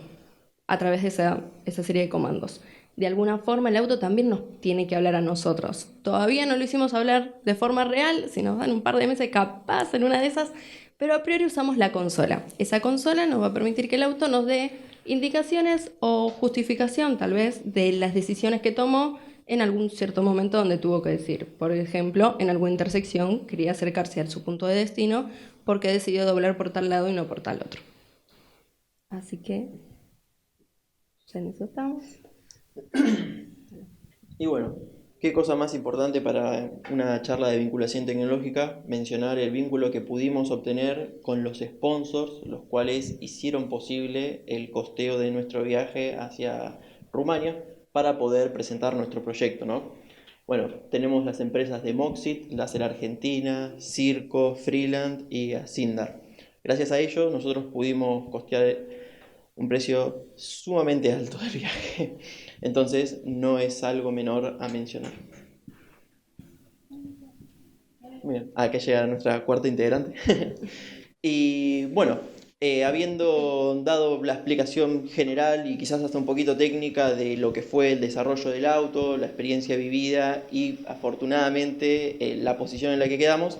a través de esa serie de comandos. de alguna forma el auto también nos tiene que hablar a nosotros. Todavía no lo hicimos hablar de forma real, si nos dan un par de meses capaz en una de esas, pero a priori usamos la consola. Esa consola nos va a permitir que el auto nos dé indicaciones o justificación tal vez de las decisiones que tomó en algún cierto momento donde tuvo que decir. Por ejemplo, en alguna intersección quería acercarse a su punto de destino porque decidió doblar por tal lado y no por tal otro. Así que en eso estamos. Y bueno, ¿qué cosa más importante para una charla de vinculación tecnológica? Mencionar el vínculo que pudimos obtener con los sponsors, los cuales hicieron posible el costeo de nuestro viaje hacia Rumania para poder presentar nuestro proyecto, ¿no? Bueno, tenemos las empresas de Moxit, Láser Argentina, Circo, Freeland y Asindar. Gracias a ellos nosotros pudimos costear un precio sumamente alto del viaje. Entonces no es algo menor a mencionar. Bien, acá llega nuestra cuarta integrante. Y bueno, habiendo dado la explicación general y quizás hasta un poquito técnica de lo que fue el desarrollo del auto, la experiencia vivida y afortunadamente la posición en la que quedamos,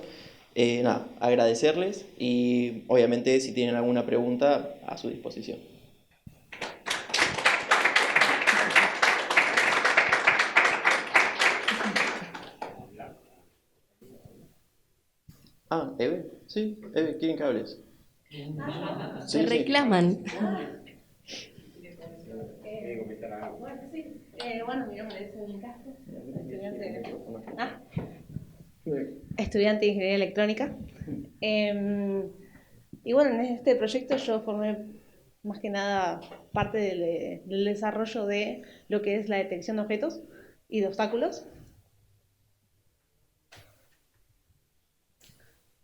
nada, agradecerles y obviamente si tienen alguna pregunta a su disposición. Ah, Eve, sí, Eve, ¿quieren que hables? Se reclaman. Bueno, sí. Bueno, mi nombre es Evelyn Castro, estudiante de Ingeniería Electrónica. Y bueno, en este proyecto yo formé más que nada parte del desarrollo de lo que es la detección de objetos y de obstáculos.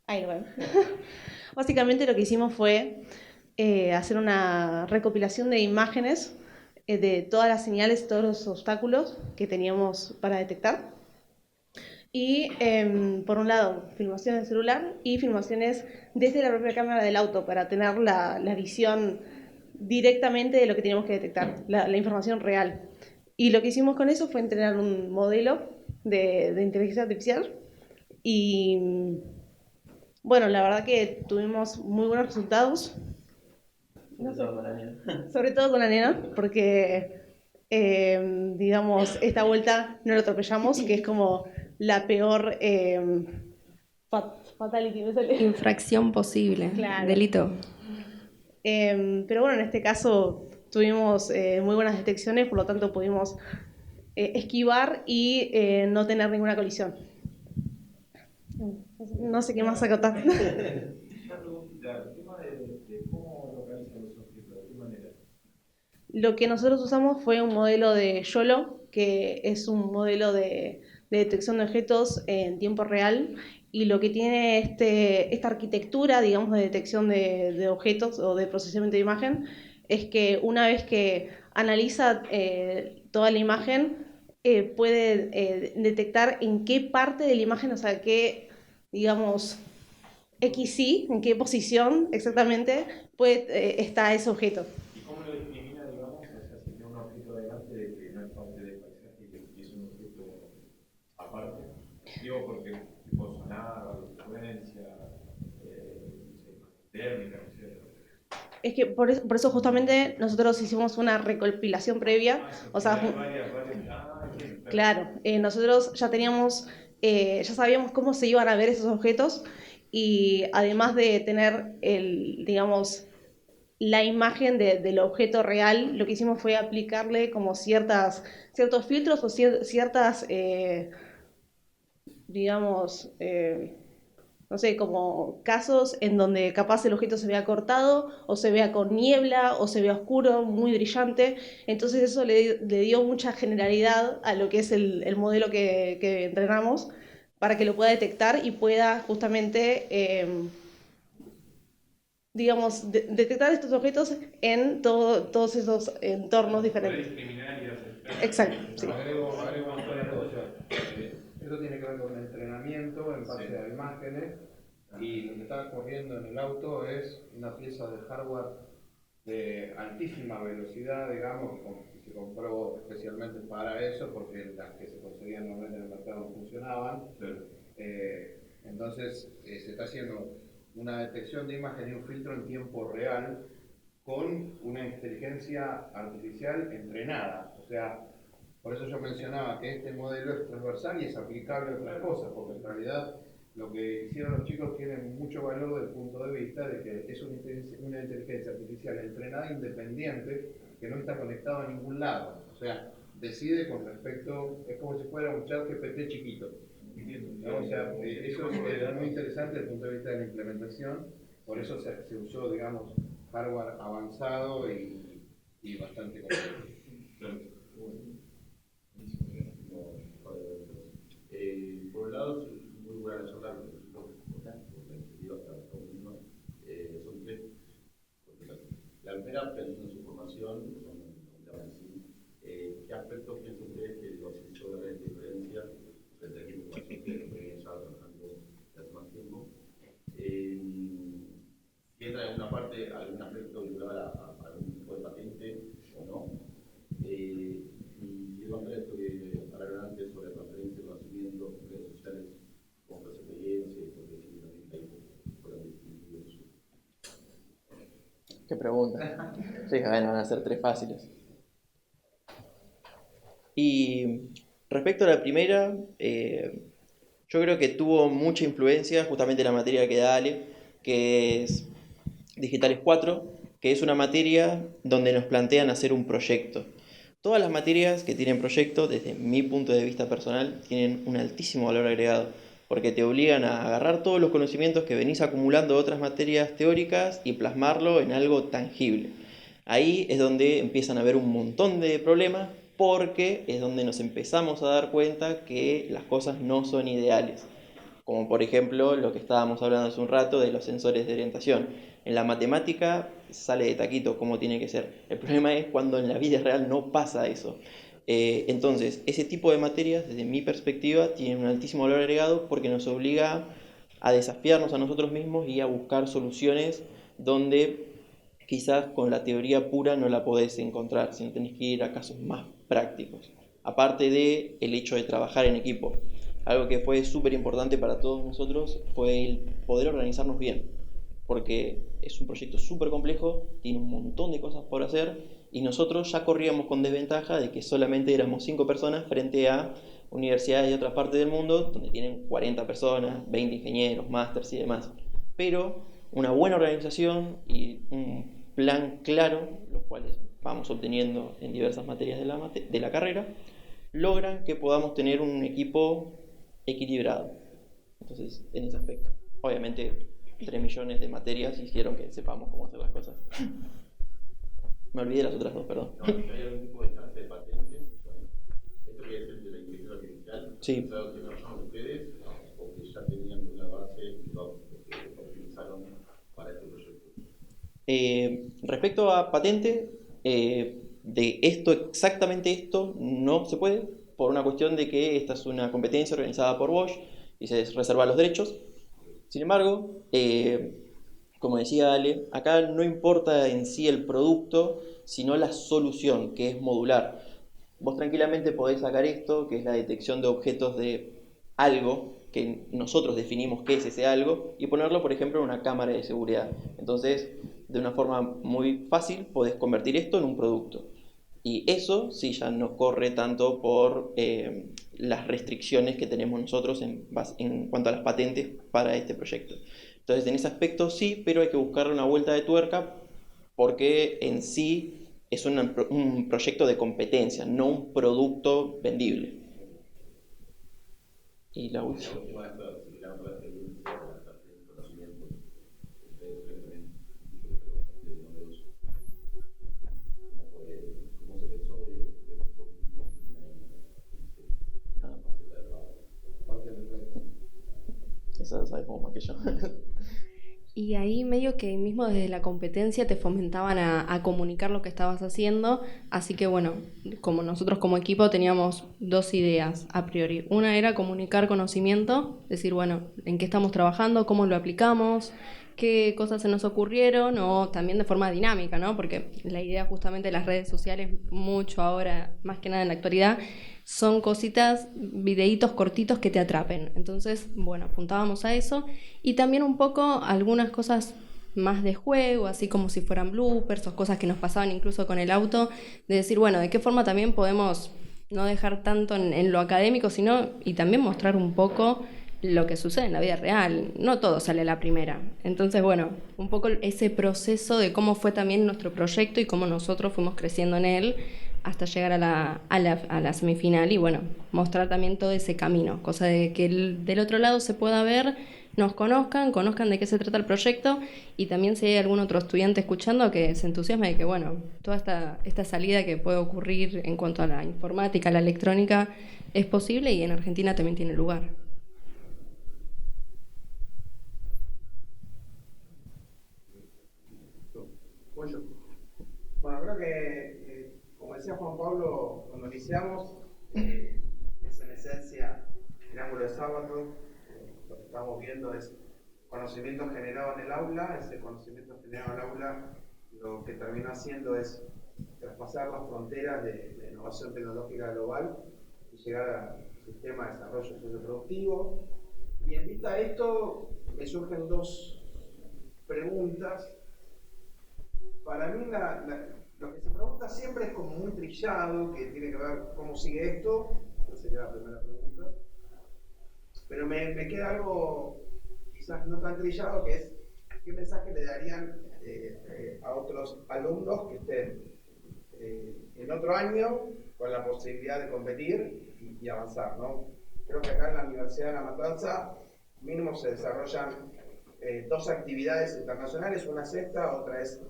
Ahí lo ven. Básicamente lo que hicimos fue hacer una recopilación de imágenes de todas las señales, todos los obstáculos que teníamos para detectar. Y por un lado, filmaciones en celular y filmaciones desde la propia cámara del auto para tener la visión directamente de lo que teníamos que detectar, la información real. Y lo que hicimos con eso fue entrenar un modelo de inteligencia artificial y bueno, la verdad que tuvimos muy buenos resultados. Sobre todo con la nena, porque, digamos, esta vuelta no lo atropellamos, que es como la peor fatality, ¿me sale? Infracción posible, Claro. delito. Pero bueno, en este caso tuvimos muy buenas detecciones, por lo tanto pudimos esquivar y no tener ninguna colisión. No sé qué más acotar. Una preguntita, el tema de cómo localizan los objetos, ¿de qué manera? Lo que nosotros usamos fue un modelo de YOLO, que es un modelo de detección de objetos en tiempo real, y lo que tiene esta arquitectura, digamos, de detección de objetos o de procesamiento de imagen, es que una vez que analiza toda la imagen, puede detectar en qué parte de la imagen, o sea, qué, digamos, XY, en qué posición exactamente está ese objeto. ¿Y cómo lo discrimina, digamos, o sea, si tiene un objeto delante de que no es parte del paisaje y que es un objeto aparte? Digo, porque tipo sonar, frecuencia, térmica, no sé. Es que por eso justamente nosotros hicimos una recopilación previa, o sea, claro, nosotros ya teníamos, ya sabíamos cómo se iban a ver esos objetos y además de tener digamos, la imagen del objeto real, lo que hicimos fue aplicarle como ciertos filtros o ciertas, digamos, no sé, como casos en donde capaz el objeto se vea cortado, o se vea con niebla, o se vea oscuro, muy brillante. Entonces eso le dio mucha generalidad a lo que es el modelo que entrenamos, para que lo pueda detectar y pueda justamente, digamos, detectar estos objetos en todos esos entornos diferentes. Discriminar y hacer. Exacto, sí. Agrego una cosa. Esto tiene que ver con el entrenamiento en base a imágenes y lo que está corriendo en el auto es una pieza de hardware de altísima velocidad, digamos, que se compró especialmente para eso, porque las que se conseguían normalmente en el mercado no funcionaban. Entonces se está haciendo una detección de imagen y un filtro en tiempo real con una inteligencia artificial entrenada. O sea, por eso yo mencionaba que este modelo es transversal y es aplicable a otras cosas, porque en realidad lo que hicieron los chicos tiene mucho valor desde el punto de vista de que es una inteligencia artificial entrenada independiente que no está conectada a ningún lado. O sea, decide con respecto, es como si fuera un chat GPT chiquito. ¿No? O sea, eso es muy interesante desde el punto de vista de la implementación, por eso se usó, digamos, hardware avanzado y bastante complejo. Por un lado, es muy buena charla con los chicos, porque la iniciativa está muy buena. Son tres. La primera, pensando en su formación, ¿qué aspectos piensan ustedes que los hizo ver la diferencia frente al equipo que vienen ya trabajando hace más tiempo? Si entra en alguna parte, algún aspecto vinculado a algún tipo de patente o no. Y contra esto que hablaron antes sobre transferencia de conocimiento, redes sociales, como fue esa experiencia, y porque también ahí fueron distinguidos. ¿Qué pregunta? Sí, bueno, van a ser tres fáciles. Y respecto a la primera, yo creo que tuvo mucha influencia justamente la materia que da Ale, que es Digitales 4, que es una materia donde nos plantean hacer un proyecto. Todas las materias que tienen proyecto, desde mi punto de vista personal, tienen un altísimo valor agregado, porque te obligan a agarrar todos los conocimientos que venís acumulando de otras materias teóricas y plasmarlo en algo tangible. Ahí es donde empiezan a haber un montón de problemas, porque es donde nos empezamos a dar cuenta que las cosas no son ideales. Como por ejemplo lo que estábamos hablando hace un rato de los sensores de orientación. En la matemática sale de taquito cómo tiene que ser. El problema es cuando en la vida real no pasa eso. Entonces, ese tipo de materias, desde mi perspectiva, tienen un altísimo valor agregado porque nos obliga a desafiarnos a nosotros mismos y a buscar soluciones donde quizás con la teoría pura no la podés encontrar, sino tenés que ir a casos más prácticos. Aparte de el hecho de trabajar en equipo. Algo que fue súper importante para todos nosotros fue el poder organizarnos bien, porque es un proyecto súper complejo, tiene un montón de cosas por hacer, y nosotros ya corríamos con desventaja de que solamente éramos 5 personas frente a universidades de otras partes del mundo, donde tienen 40 personas, 20 ingenieros, másters y demás. Pero una buena organización y un plan claro, los cuales vamos obteniendo en diversas materias de la carrera, logran que podamos tener un equipo equilibrado. Entonces, en ese aspecto. Obviamente, 3 millones de materias hicieron que sepamos cómo hacer las cosas. Me olvidé las otras dos, perdón. No, ¿hay algún tipo de chance de patente? ¿Esto que es el de la inteligencia artificial? Sí. ¿Es algo que trabajan ustedes o que ya tenían una base y lo utilizaron para este proyecto? Respecto a patente, de esto, exactamente esto, no se puede, por una cuestión de que esta es una competencia organizada por Bosch y se reserva los derechos. Sin embargo, como decía Ale, acá no importa en sí el producto, sino la solución, que es modular. Vos tranquilamente podés sacar esto, que es la detección de objetos de algo, que nosotros definimos qué es ese algo, y ponerlo, por ejemplo, en una cámara de seguridad. Entonces, de una forma muy fácil, podés convertir esto en un producto. Y eso sí ya no corre tanto por las restricciones que tenemos nosotros en cuanto a las patentes para este proyecto. Entonces, en ese aspecto sí, pero hay que buscarle una vuelta de tuerca porque en sí es un proyecto de competencia, no un producto vendible. Y la última. Esa sabe como más que yo. Y ahí medio que mismo desde la competencia te fomentaban a comunicar lo que estabas haciendo, así que bueno, como nosotros como equipo teníamos 2 ideas a priori. Una era comunicar conocimiento, decir bueno, en qué estamos trabajando, cómo lo aplicamos, qué cosas se nos ocurrieron o también de forma dinámica, ¿no? Porque la idea justamente de las redes sociales, mucho ahora, más que nada en la actualidad, son cositas, videitos cortitos que te atrapen. Entonces, bueno, apuntábamos a eso y también un poco algunas cosas más de juego, así como si fueran bloopers o cosas que nos pasaban incluso con el auto, de decir, bueno, de qué forma también podemos no dejar tanto en lo académico, sino y también mostrar un poco lo que sucede en la vida real. No todo sale a la primera. Entonces, bueno, un poco ese proceso de cómo fue también nuestro proyecto y cómo nosotros fuimos creciendo en él hasta llegar a la semifinal y, bueno, mostrar también todo ese camino, cosa de que del otro lado se pueda ver, nos conozcan de qué se trata el proyecto y también si hay algún otro estudiante escuchando que se entusiasme de que, bueno, toda esta salida que puede ocurrir en cuanto a la informática, la electrónica, es posible y en Argentina también tiene lugar. Bueno, creo que, como decía Juan Pablo, cuando iniciamos, es en esencia el ángulo de sábado. Lo que estamos viendo es conocimiento generado en el aula. Ese conocimiento generado en el aula lo que termina haciendo es traspasar las fronteras de la innovación tecnológica global y llegar al sistema de desarrollo socioproductivo. Y en vista de esto, me surgen dos preguntas. Para mí, lo que se pregunta siempre es como muy trillado, que tiene que ver cómo sigue esto. Esa sería la primera pregunta. Pero me queda algo quizás no tan trillado, que es qué mensaje le darían a otros alumnos que estén en otro año con la posibilidad de competir y avanzar, ¿no? Creo que acá en la Universidad de La Matanza mínimo se desarrollan dos actividades internacionales, una es esta, otra es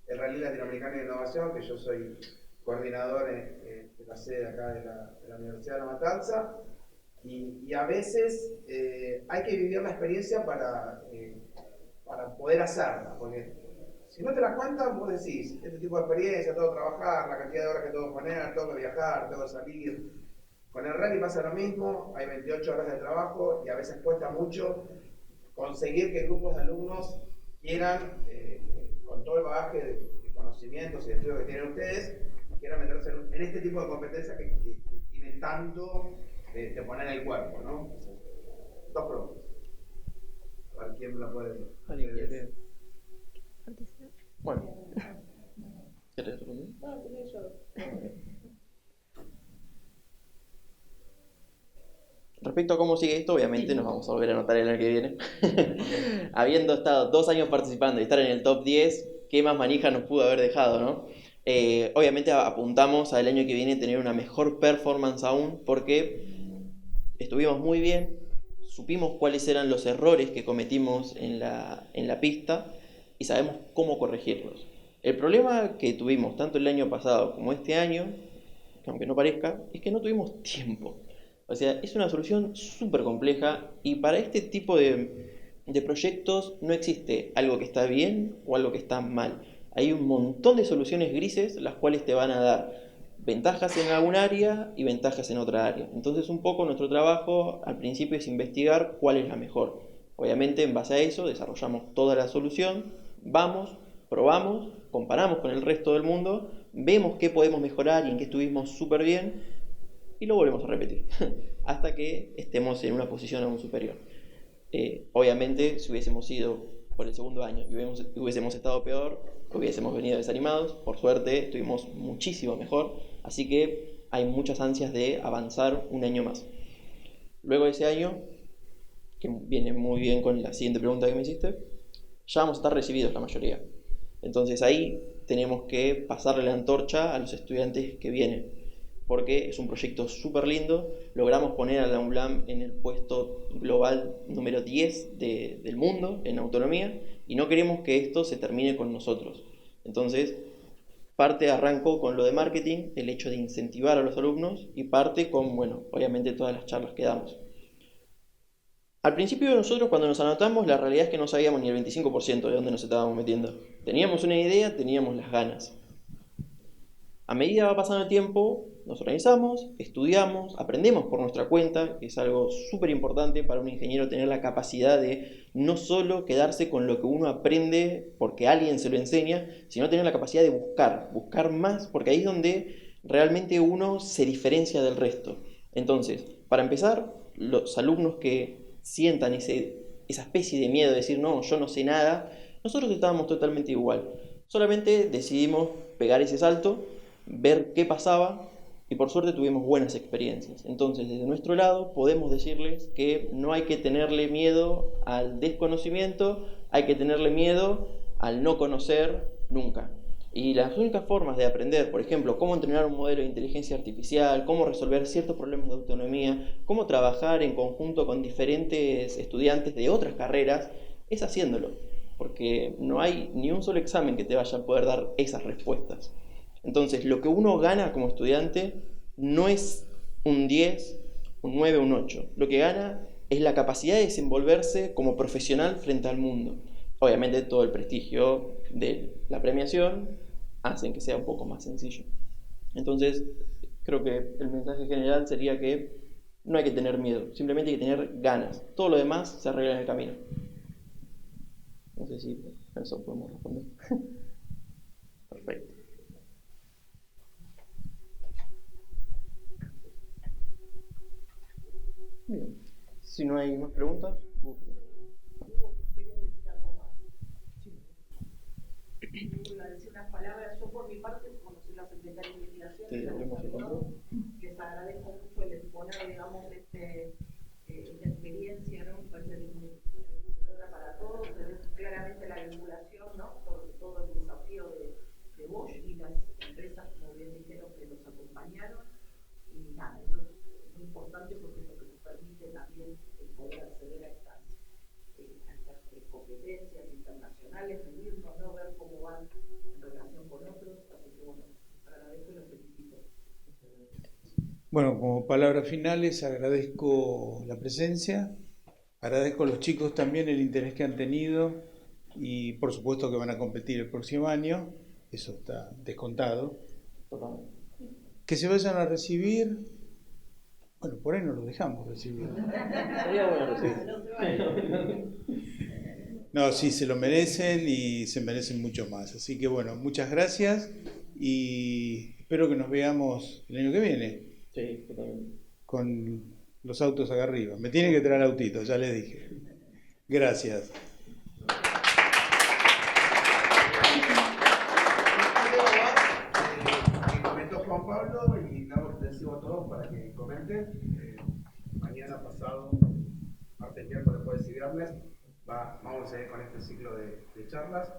el Rally Latinoamericano de Innovación, que yo soy coordinador de la sede acá de la Universidad de La Matanza, y a veces hay que vivir la experiencia para poder hacerla, porque si no te la cuentan, vos decís, este tipo de experiencia, tengo que trabajar, la cantidad de horas que tengo que poner, tengo que viajar, tengo que salir. Con el rally pasa lo mismo, hay 28 horas de trabajo y a veces cuesta mucho conseguir que grupos de alumnos quieran, con todo el bagaje de conocimientos y de estudios que tienen ustedes, quieran meterse en este tipo de competencias que tiene tanto de poner el cuerpo, ¿no? Dos preguntas. A ver quién me lo puede decir. ¿Alguien quiere? Bueno. ¿Quieres responder? No, tenés yo. Respecto a cómo sigue esto, obviamente nos vamos a volver a anotar el año que viene. Habiendo estado 2 años participando y estar en el top 10, ¿qué más manija nos pudo haber dejado, no? Obviamente apuntamos al año que viene tener una mejor performance aún, porque estuvimos muy bien, supimos cuáles eran los errores que cometimos en la pista y sabemos cómo corregirlos. El problema que tuvimos tanto el año pasado como este año, aunque no parezca, es que no tuvimos tiempo. O sea, es una solución súper compleja y para este tipo de proyectos no existe algo que está bien o algo que está mal. Hay un montón de soluciones grises las cuales te van a dar ventajas en algún área y ventajas en otra área. Entonces un poco nuestro trabajo al principio es investigar cuál es la mejor. Obviamente en base a eso desarrollamos toda la solución, vamos, probamos, comparamos con el resto del mundo, vemos qué podemos mejorar y en qué estuvimos súper bien y lo volvemos a repetir hasta que estemos en una posición aún superior. Obviamente si hubiésemos ido por el segundo año y hubiésemos estado peor, hubiésemos venido desanimados. Por suerte estuvimos muchísimo mejor, así que hay muchas ansias de avanzar un año más. Luego de ese año, que viene muy bien con la siguiente pregunta que me hiciste, ya vamos a estar recibidos la mayoría. Entonces ahí tenemos que pasarle la antorcha a los estudiantes que vienen, porque es un proyecto súper lindo. Logramos poner a la UNLAM en el puesto global número 10 del mundo en autonomía y no queremos que esto se termine con nosotros. Entonces, parte arrancó con lo de marketing, el hecho de incentivar a los alumnos, y parte con, bueno, obviamente todas las charlas que damos. Al principio nosotros cuando nos anotamos, la realidad es que no sabíamos ni el 25% de dónde nos estábamos metiendo. Teníamos una idea, teníamos las ganas. A medida va pasando el tiempo, nos organizamos, estudiamos, aprendemos por nuestra cuenta, que es algo súper importante para un ingeniero tener la capacidad de no solo quedarse con lo que uno aprende porque alguien se lo enseña, sino tener la capacidad de buscar más, porque ahí es donde realmente uno se diferencia del resto. Entonces, para empezar, los alumnos que sientan esa especie de miedo de decir, no, yo no sé nada, nosotros estábamos totalmente igual. Solamente decidimos pegar ese salto, ver qué pasaba, y por suerte tuvimos buenas experiencias. Entonces, desde nuestro lado, podemos decirles que no hay que tenerle miedo al desconocimiento, hay que tenerle miedo al no conocer nunca. Y las únicas formas de aprender, por ejemplo, cómo entrenar un modelo de inteligencia artificial, cómo resolver ciertos problemas de autonomía, cómo trabajar en conjunto con diferentes estudiantes de otras carreras, es haciéndolo. Porque no hay ni un solo examen que te vaya a poder dar esas respuestas. Entonces, lo que uno gana como estudiante no es un 10, un 9, un 8. Lo que gana es la capacidad de desenvolverse como profesional frente al mundo. Obviamente todo el prestigio de la premiación hacen que sea un poco más sencillo. Entonces, creo que el mensaje general sería que no hay que tener miedo, simplemente hay que tener ganas. Todo lo demás se arregla en el camino. No sé si eso podemos responder. Perfecto. Bien. Si no hay más preguntas. Decir unas palabras, yo por mi parte, como soy la secretaria de investigación, les agradezco mucho el exponer, digamos, esta experiencia, ¿no? Me parece muy enriquecedora para todos, se ve claramente la vinculación, ¿no? Sobre todo el desafío de Bosch y las empresas, como bien dijeron, que los acompañaron, y nada, eso es muy importante porque es lo que nos permite también el poder acceder a estas competencias internacionales, medirnos, ¿no? Ver cómo van en relación con otros, así que bueno, agradezco y los felicito. Bueno, como palabras finales agradezco la presencia, agradezco a los chicos también el interés que han tenido y por supuesto que van a competir el próximo año, eso está descontado. Que se vayan a recibir, bueno, por ahí no los dejamos recibir. Sería bueno recibir. No, sí, se lo merecen y se merecen mucho más. Así que bueno, muchas gracias y espero que nos veamos el año que viene. Sí, totalmente. Con los autos acá arriba. Me tienen que traer autitos, ya les dije. Gracias. Comentó Juan Pablo y damos extensivo a todos para que comenten. Mañana pasado, martes, miércoles, jueves y viernes, vamos a seguir con este ciclo de charlas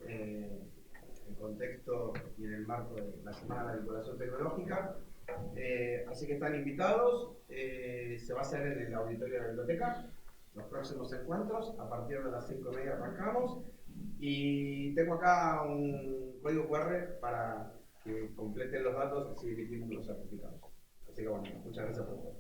en contexto y en el marco de la Semana de la Vinculación Tecnológica. Así que están invitados. Se va a hacer en el auditorio de la biblioteca los próximos encuentros. A partir de las 5:30 arrancamos. Y tengo acá un código QR para que completen los datos, así emitimos los certificados. Así que bueno, muchas gracias por todo.